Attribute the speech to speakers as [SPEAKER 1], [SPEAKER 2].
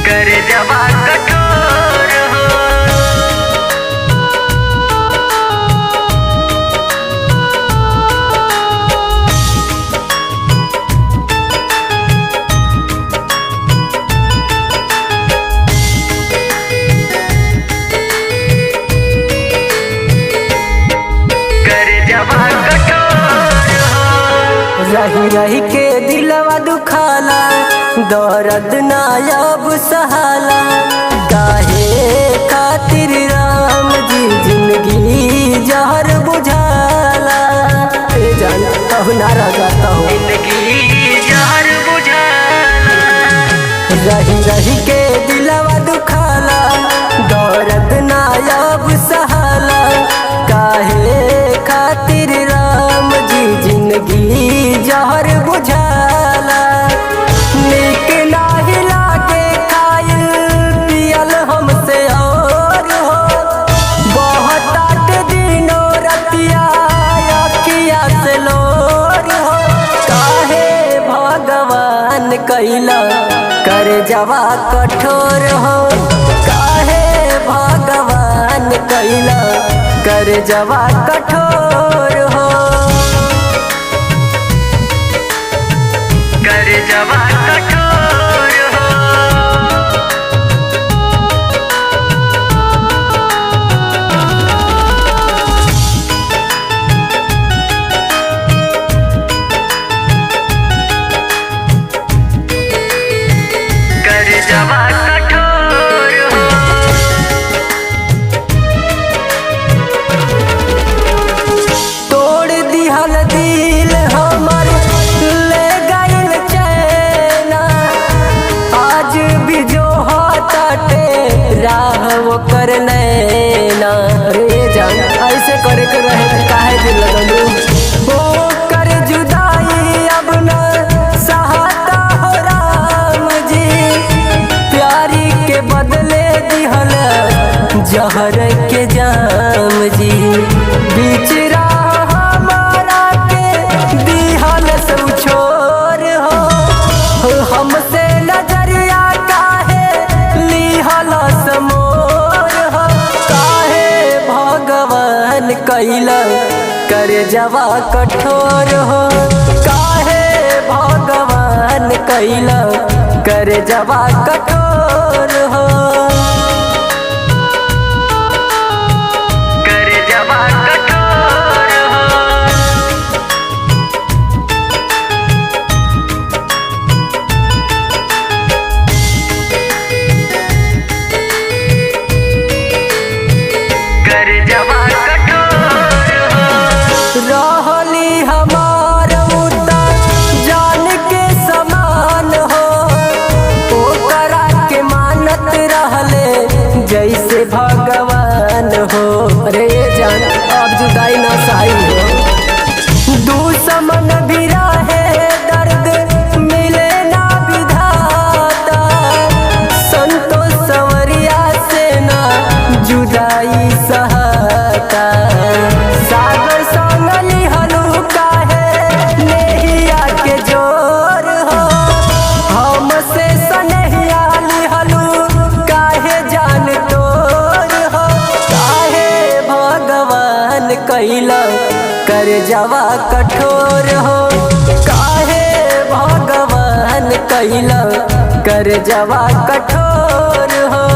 [SPEAKER 1] कर जवा कठोर हो। कर जवा कठोर हो।
[SPEAKER 2] रही रही के दिलवा दुखाला, दर्द नायाब सहाला। काहे खातिर राम जी जिंदगी जहर बुझाला। जान कहू ना जाता हूँ
[SPEAKER 1] जिंदगी जहर बुझाला।
[SPEAKER 2] रही रही के दिलवा दुखाला, दर्द नायाब सहाला। काहे खातिर राम जी जिंदगी जहर बुझाला। नीक नाही लागे खाइल पियल हमसे और हो। बहुत आट दिनों रतिया अखिया से लोर हो। काहे भगवान कैला कर जवा कठोर हो। काहे भगवान कैला कर जवा कठोर हो।
[SPEAKER 1] कर जवा कठोर हो। कर जवा कठोर हो।
[SPEAKER 2] तोड़ दिहल दिल हमर ले गइल चैना। आज भी जो हाथे राह वो कर नैना। रे जान ऐसे करे के रहे तो काहे दिल लगलू। वो कर जुदाई अब न सहाता हो राम जी। प्यारी के बदले दिहल जहर के जाम जी। बीच राह हमारा के दिहल सब छोर हो। हमसे नजरिया काहे लिहल समोर हो। काहे भगवान कैला कर जवा कठोर हो। काहे भगवान कैला कर जवा कठोर हो।
[SPEAKER 1] कर जवा कठोर हो। कर जवा कठोर हो।
[SPEAKER 2] रहली हमार मुद्दा जान के समान हो। ओकरा के मानत रहले जैसे भगवान हो। रे जान अब जुदाई ना सही हो। दुश्मन भी रहे दर्द मिले ना विधाता। संतोष संवरिया से ना जुदाई सहाता। सागर संगली हलू काहे नेहिया के जोर हो। हमसे सनहिया लिहलू काहे जान तोर हो। काहे भगवान कैला कर जवा कठोर हो। काहे भगवान कैला कर जवा कठोर हो।